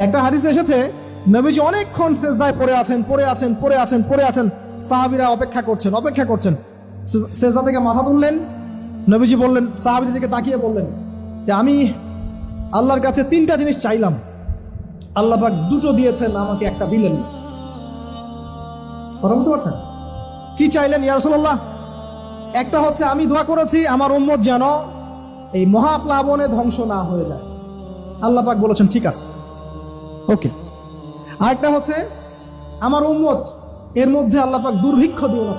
একটা হাদিসে এসেছে নবীজি অনেকক্ষণ সেজদায় পড়ে আছেন, সাহাবীরা অপেক্ষা করছেন। সেজদা থেকে মাথা তুললেন, নবীজি বললেন, সাহাবীদের দিকে তাকিয়ে বললেন যে আমি আল্লাহর কাছে 3টা জিনিস চাইলাম, আল্লাহ পাক 2টো দিয়েছেন, আমাকে একটা দিলেন। কথা বুঝতে পারছেন? কি চাইলেন ইয়া রাসূলুল্লাহ? একটা হচ্ছে আমি দোয়া করেছি আমার উম্মত যেন এই মহাপ্লাবনে ধ্বংস না হয়ে যায়। আল্লাহ পাক বলেছেন ঠিক আছে, ওকে। আরেকটা হচ্ছে আমার উম্মত এর মধ্যে আল্লাহ পাক দুর্ভিক্ষ দিও না,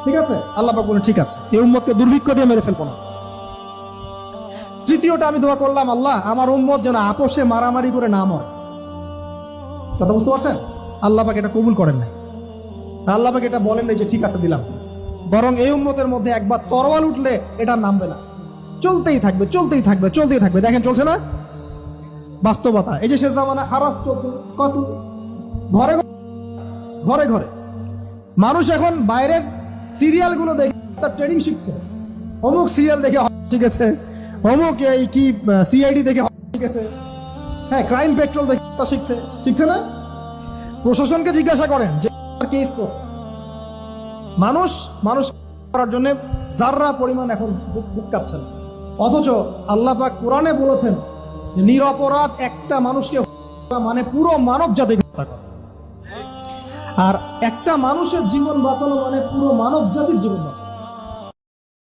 ঠিক আছে? আল্লাহ পাক বলেন ঠিক আছে, এই উম্মতকে দুর্ভিক্ষ দিয়ে মেরে ফেলবো না। তৃতীয়টা আমি দোয়া করলাম, আল্লাহ আমার উম্মত যেন আপোষে মারামারি করে না মরে। কথা বুঝতে পারছেন? আল্লাহ পাক এটা কবুল করেন নাই। আল্লাহ পাক এটা বলেন নাই যে ঠিক আছে দিলাম, বরং এই উম্মতের মধ্যে একবার তরোয়াল উঠলে এটা নামবে না, চলতেই থাকবে। দেখেন চলছে না বাস্তবতা। এই যে শেষ জামানা হারাস চলছে, কত ঘরে মানুষ এখন বাইরের সিরিয়াল গুলো দেখে তার ট্রেনিং শিখছে। অমুক সিরিয়াল দেখে শিখেছে, অমুক এই কি সিআইডি দেখে শিখেছে, হ্যাঁ ক্রাইম পেট্রোল দেখে শিখছে না? প্রশাসনকে জিজ্ঞাসা করেন যে কেস মানুষ করার জন্য যাররা পরিমাণ এখন বুক কাঁপছে না। অথচ আল্লাহ পাক কোরআনে বলেছেন নিরপরাধ একটা মানুষকে মানে পুরো মানব জাতিকে হত্যা করা, আর একটা মানুষের জীবন বাঁচানো মানে পুরো মানব জাতির জীবন বাঁচানো।